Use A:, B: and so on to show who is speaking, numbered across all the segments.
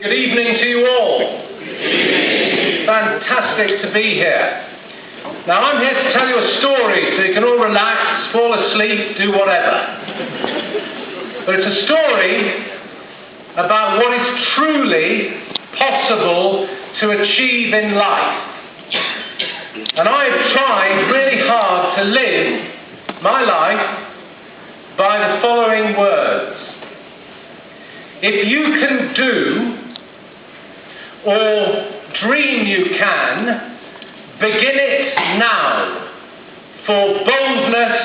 A: Good evening to you all. Fantastic to be here. Now I'm here to tell you a story so you can all relax, fall asleep, do whatever. But it's a story about what is truly possible to achieve in life. And I've tried really hard to live my life by the following words. If you can do or dream you can, begin it now, for boldness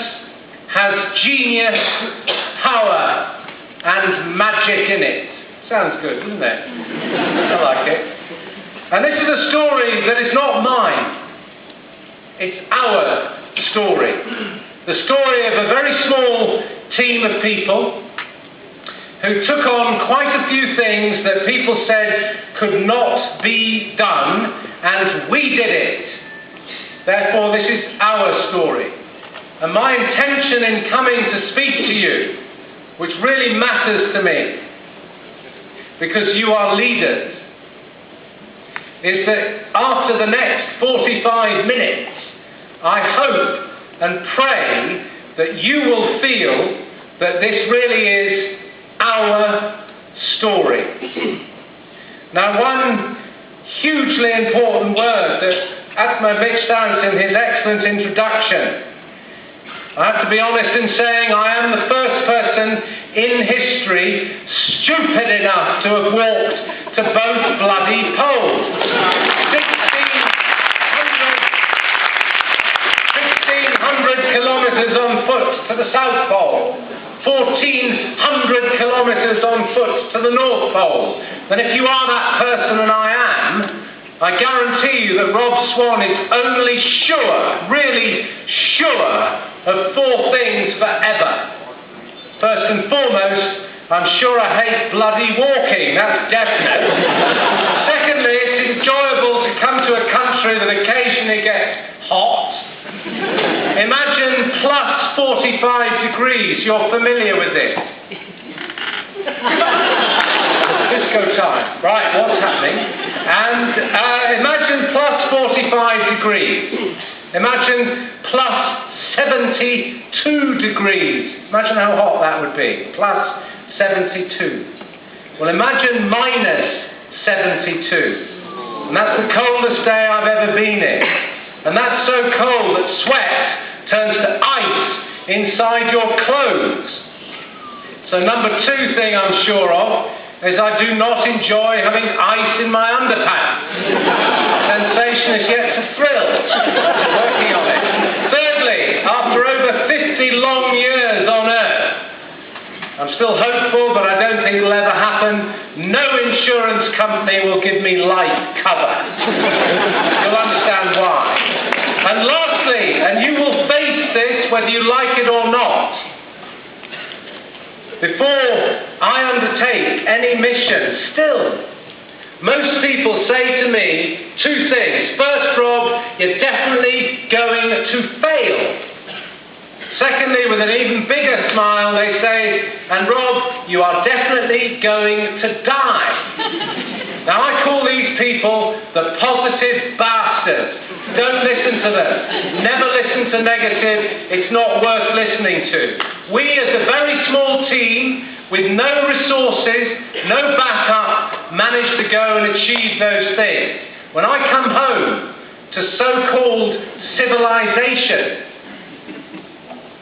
A: has genius, power and magic in it. Sounds good, doesn't it? I like it. And this is a story that is not mine. It's our story. The story of a very small team of people who took on quite a few things that people said could not be done, and we did it. Therefore, this is our story. And my intention in coming to speak to you, which really matters to me, because you are leaders, is that after the next 45 minutes, I hope and pray that you will feel that this really is our story. Now, one hugely important word that Atma mixed out in his excellent introduction. I have to be honest in saying I am the first person in history stupid enough to have walked to both bloody poles. 1,600 kilometres on foot to the South Pole. 1,400 kilometres on foot to the North Pole. And if you are that person, and I am, I guarantee you that Rob Swan is only sure, really sure, of four things forever. First and foremost, I'm sure I hate bloody walking, that's definite. Secondly, it's enjoyable to come to a country that occasionally gets hot. Imagine plus 45 degrees, you're familiar with this. Disco time. Right, what's happening? And imagine plus 45 degrees. Imagine plus 72 degrees. Imagine how hot that would be. Plus 72. Well, imagine minus 72. And that's the coldest day I've ever been in. And that's so cold that sweat turns to ice inside your clothes. So number two thing I'm sure of is I do not enjoy having ice in my underpants. Sensation is yet to thrill. Working on it. Thirdly, after over 50 long years on Earth, I'm still hopeful, but I don't think it'll ever happen. No insurance company will give me life cover. You'll understand why. And lastly, and you will face this whether you like it or not, before I undertake any mission, still, most people say to me two things. First, Rob, you're definitely going to fail. Secondly, with an even bigger smile, they say, and Rob, you are definitely going to die. Now, I call these people the positive bastards. Don't listen to them. Never listen to negative. It's not worth listening to. We, as a very small team, with no resources, no backup, managed to go and achieve those things. When I come home to so-called civilization,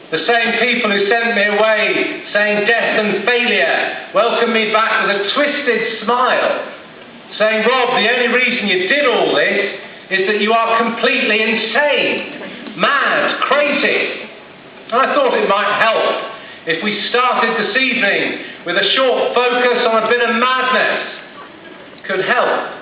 A: the same people who sent me away saying death and failure welcome me back with a twisted smile, saying, Rob, the only reason you did all this is that you are completely insane, mad, crazy. And I thought it might help if we started this evening with a short focus on a bit of madness. Could help.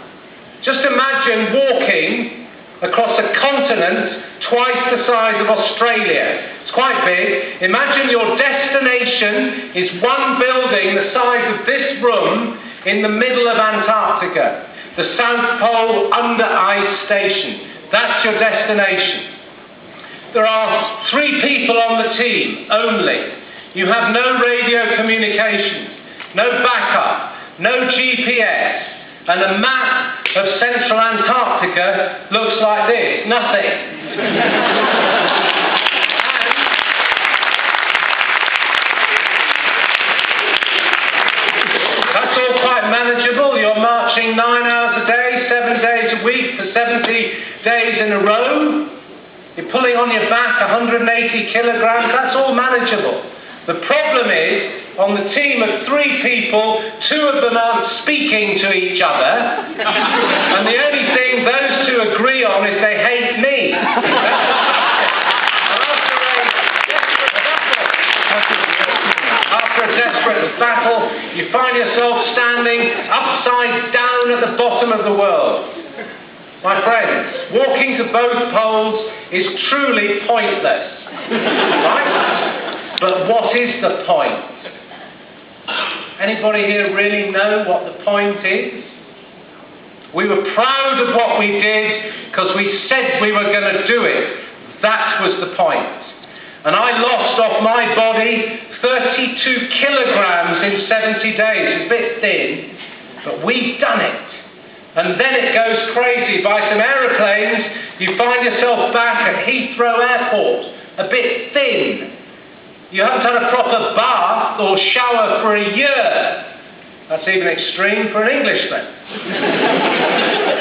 A: Just imagine walking across a continent twice the size of Australia. It's quite big. Imagine your destination is one building the size of this room in the middle of Antarctica. The South Pole Under Ice Station. That's your destination. There are 3 people on the team only. You have no radio communications, no backup, no GPS, And a map of central Antarctica looks like this. Nothing. Manageable. You're marching 9 hours a day, 7 days a week for 70 days in a row. You're pulling on your back 180 kilograms. That's all manageable. The problem is, on the team of 3 people, 2 of them aren't speaking to each other, and the only thing those 2 agree on is they hate me. After a desperate battle, you find yourself standing upside down at the bottom of the world. My friends, walking to both poles is truly pointless. Right? But what is the point? Anybody here really know what the point is? We were proud of what we did because we said we were going to do it. That was the point. And I lost off my body 32 kilograms in 70 days. It's a bit thin, but we've done it. And then it goes crazy. By some aeroplanes, you find yourself back at Heathrow Airport, a bit thin. You haven't had a proper bath or shower for a year. That's even extreme for an Englishman.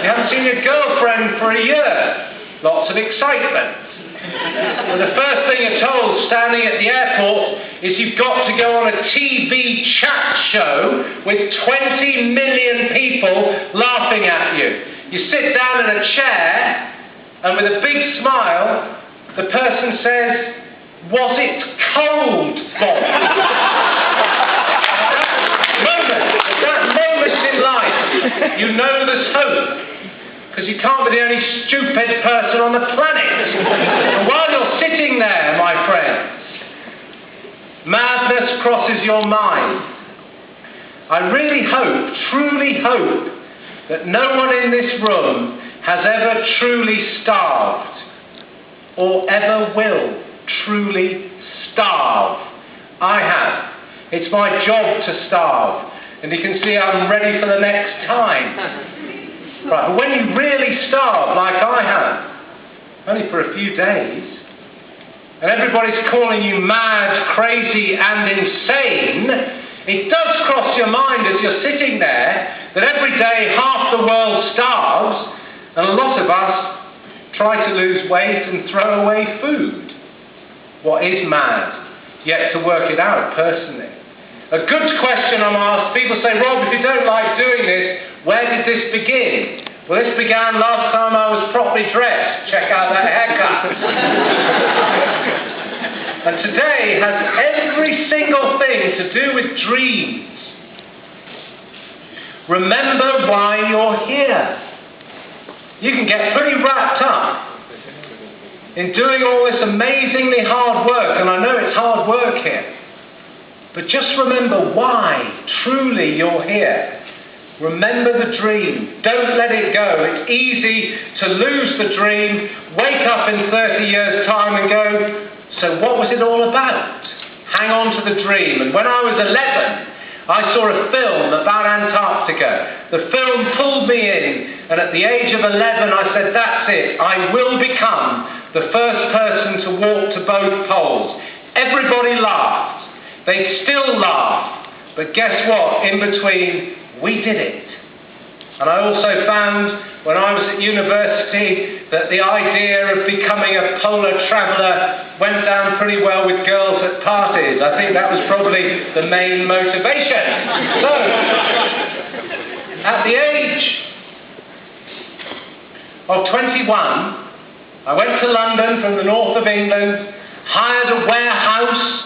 A: You haven't seen your girlfriend for a year. Lots of excitement. And the first thing you're told standing at the airport is you've got to go on a TV chat show with 20 million people laughing at you. You sit down in a chair and with a big smile the person says, "Was it cold, Bob?" That moment in life, you know there's hope. Because you can't be the only stupid person on the planet. And while you're sitting there, my friends, madness crosses your mind. I really hope, truly hope, that no one in this room has ever truly starved, or ever will truly starve. I have. It's my job to starve. And you can see I'm ready for the next time. Right, when you really starve, like I have, only for a few days, and everybody's calling you mad, crazy, and insane, it does cross your mind as you're sitting there that every day half the world starves, and a lot of us try to lose weight and throw away food. What is mad? Yet to work it out personally. A good question I'm asked, people say, "Rob, if you don't like doing this, where did this begin?" Well, this began last time I was properly dressed. Check out that haircut. And today has every single thing to do with dreams. Remember why you're here. You can get pretty wrapped up in doing all this amazingly hard work, and I know it's hard work here. But just remember why truly you're here. Remember the dream. Don't let it go. It's easy to lose the dream, wake up in 30 years' time and go, so what was it all about? Hang on to the dream. And when I was 11, I saw a film about Antarctica. The film pulled me in, and at the age of 11 I said, that's it. I will become the first person to walk to both poles. Everybody laughed. They still laugh. But guess what? In between, we did it. And I also found, when I was at university, that the idea of becoming a polar traveller went down pretty well with girls at parties. I think that was probably the main motivation. So, at the age of 21, I went to London from the north of England, hired a warehouse,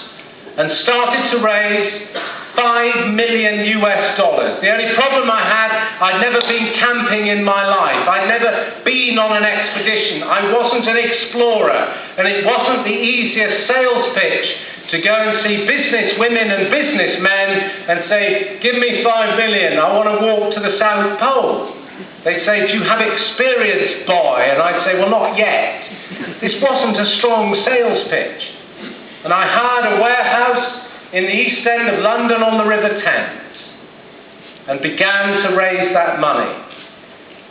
A: and started to raise $5 million US. The only problem I had, I'd never been camping in my life. I'd never been on an expedition. I wasn't an explorer, and it wasn't the easiest sales pitch to go and see business women and businessmen and say, give me $5 million, I want to walk to the South Pole. They'd say, do you have experience, boy? And I'd say, well, not yet. This wasn't a strong sales pitch. And I hired a warehouse in the East End of London on the River Thames. and began to raise that money.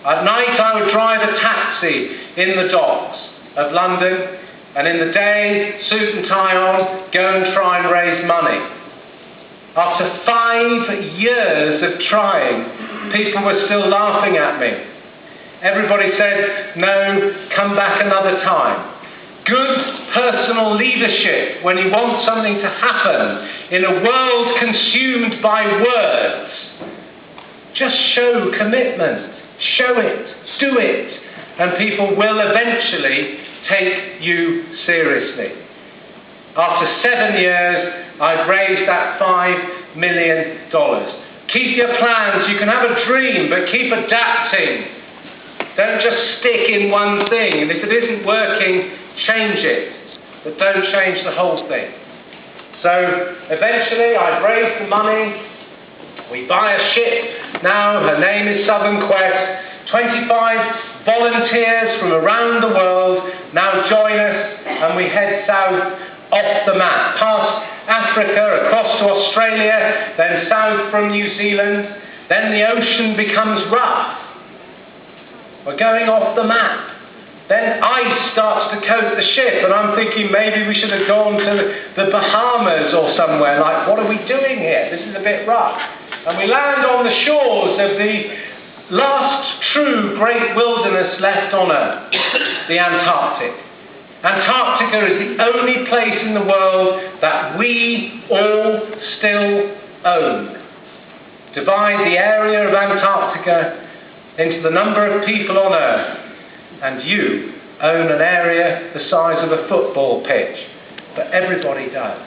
A: At night I would drive a taxi in the docks of London, and in the day, suit and tie on, go and try and raise money. After 5 years of trying, people were still laughing at me. Everybody said, no, come back another time. Good personal leadership, when you want something to happen in a world consumed by words, just show commitment, show it, do it, and people will eventually take you seriously. After 7 years, I've raised that $5 million. Keep your plans. You can have a dream, but keep adapting. Don't just stick in one thing. And if it isn't working, change it. But don't change the whole thing. So eventually, I've raised the money. We buy a ship now. Her name is Southern Quest. 25 volunteers from around the world now join us, and we head south off the map, past Africa, across to Australia, then south from New Zealand. Then the ocean becomes rough. We're going off the map. Then ice starts to coat the ship, and I'm thinking maybe we should have gone to the Bahamas or somewhere. Like, what are we doing here? This is a bit rough. And we land on the shores of the last true great wilderness left on Earth, the Antarctic. Antarctica is the only place in the world that we all still own. Divide the area of Antarctica into the number of people on Earth, and you own an area the size of a football pitch. But everybody does.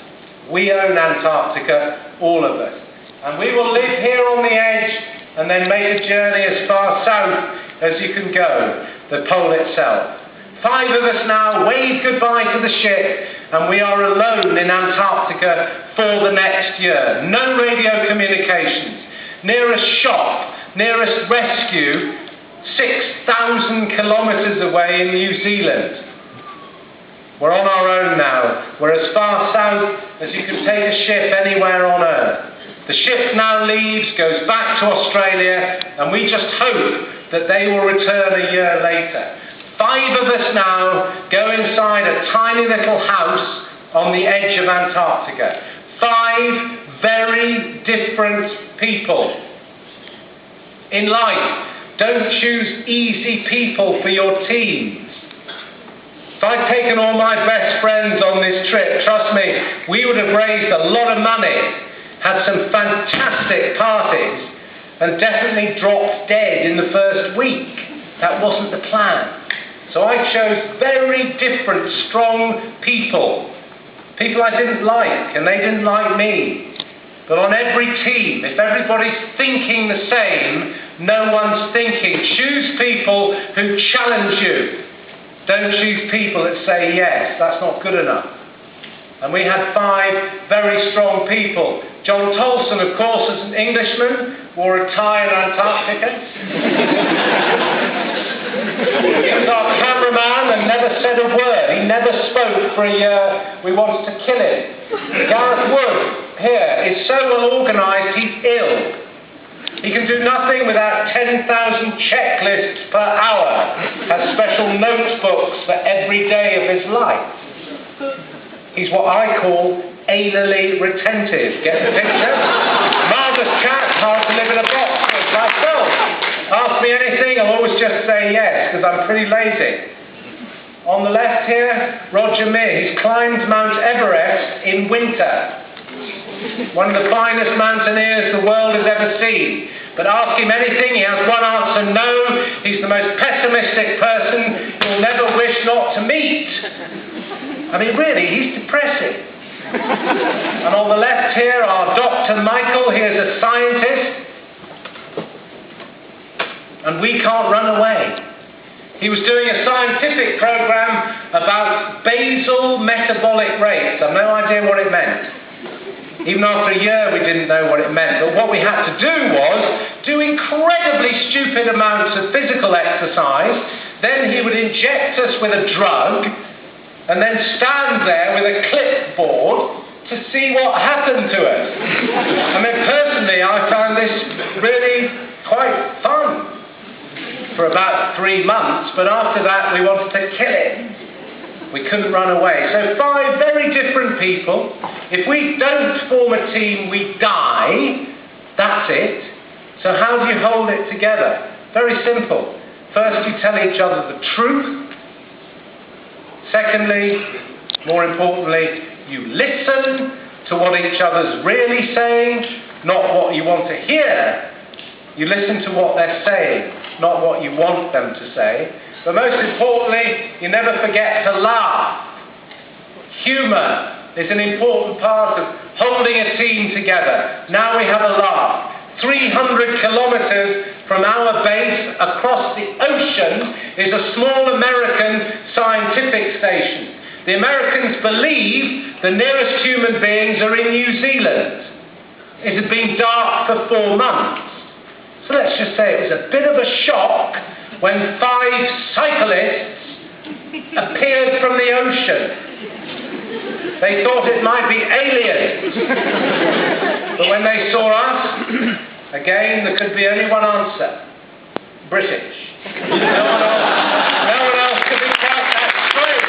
A: We own Antarctica, all of us. And we will live here on the edge and then make a journey as far south as you can go, the pole itself. 5 of us now wave goodbye to the ship, and we are alone in Antarctica for the next year. No radio communications. Nearest shop, nearest rescue, 6,000 kilometres away in New Zealand. We're on our own now. We're as far south as you can take a ship anywhere on Earth. The ship now leaves, goes back to Australia, and we just hope that they will return a year later. 5 of us now go inside a tiny little house on the edge of Antarctica. 5 very different people. In life, don't choose easy people for your teams. If I'd taken all my best friends on this trip, trust me, we would have raised a lot of money, had some fantastic parties, and definitely dropped dead in the first week. That wasn't the plan. So I chose very different, strong people. People I didn't like, and they didn't like me. But on every team, if everybody's thinking the same, no one's thinking. Choose people who challenge you. Don't choose people that say yes, that's not good enough. And we had 5 very strong people. John Tolson, of course, as an Englishman, wore a tie in Antarctica. He was our cameraman and never said a word. He never spoke for a year. We wanted to kill him. Gareth Wood, here, is so well organised, he's ill. He can do nothing without 10,000 checklists per hour, has special notebooks for every day of his life. He's what I call anally retentive. Get the picture? Marvellous chap, hard to live in a box with myself. Ask me anything, I'll always just say yes, because I'm pretty lazy. On the left here, Roger Mir. He's climbed Mount Everest in winter. One of the finest mountaineers the world has ever seen. But ask him anything, he has one answer, no. He's the most pessimistic person you'll never wish not to meet. I mean, really, he's depressing. And on the left here, our Dr. Michael, he is a scientist. And we can't run away. He was doing a scientific program about basal metabolic rates. I've no idea what it meant. Even after a year, we didn't know what it meant. But what we had to do was do incredibly stupid amounts of physical exercise. Then he would inject us with a drug and then stand there with a clipboard to see what happened to us. I mean, personally, Personally, I found this really quite fun for about 3 months, but after that we wanted to kill it. We couldn't run away. So 5 very different people. If we don't form a team, we die. That's it. So how do you hold it together? Very simple. First, you tell each other the truth. Secondly, more importantly, you listen to what each other's really saying, not what you want to hear. You listen to what they're saying, not what you want them to say. But most importantly, you never forget to laugh. Humour is an important part of holding a team together. Now we have a laugh. 300 kilometres from our base across the ocean is a small American scientific station. The Americans believe the nearest human beings are in New Zealand. It had been dark for 4 months. So let's just say it was a bit of a shock when 5 cyclists appeared from the ocean. They thought it might be aliens. But when they saw us, again, there could be only one answer. British. No one else could be quite that straight.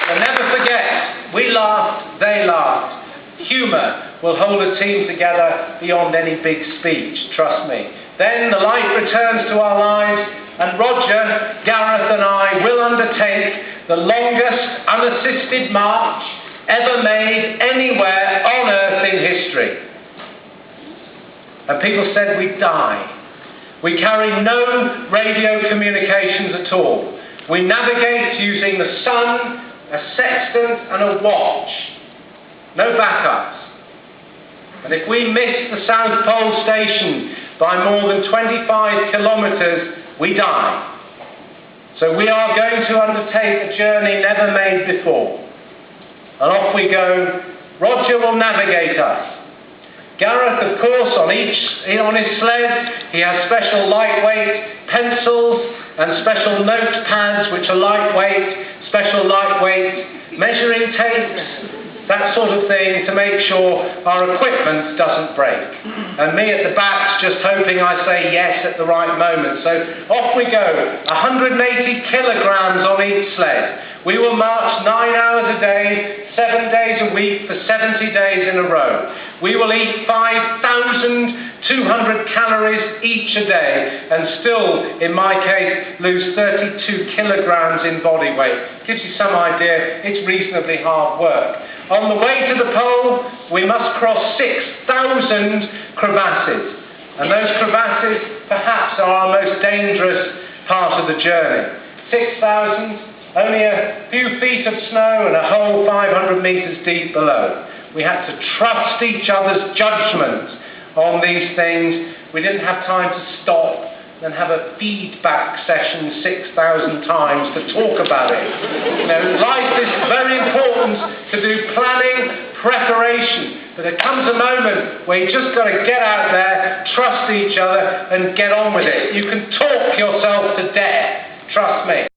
A: But never forget, we laughed, they laughed. Humour will hold a team together beyond any big speech, trust me. Then the light returns to our lives, and Roger, Gareth and I will undertake the longest unassisted march ever made anywhere on Earth in history. And people said we'd die. We carry no radio communications at all. We navigate using the sun, a sextant and a watch. No backups. And if we miss the South Pole station by more than 25 kilometres, we die. So we are going to undertake a journey never made before. And off we go. Roger will navigate us. Gareth, of course, on his sled, he has special lightweight pencils and special notepads which are lightweight, special lightweight measuring tapes, that sort of thing, to make sure our equipment doesn't break. And me at the back just hoping I say yes at the right moment. So off we go, 180 kilograms on each sled. We will march 9 hours a day, 7 days a week for 70 days in a row. We will eat 5,200 calories each a day and still, in my case, lose 32 kilograms in body weight. Gives you some idea, it's reasonably hard work. On the way to the pole, we must cross 6,000 crevasses. And those crevasses, perhaps, are our most dangerous part of the journey. 6,000, only a few feet of snow and a hole 500 metres deep below. We had to trust each other's judgment on these things. We didn't have time to stop and have a feedback session 6,000 times to talk about it. You know, life is very important to do planning, preparation. But there comes a moment where you just got to get out there, trust each other and get on with it. You can talk yourself to death, trust me.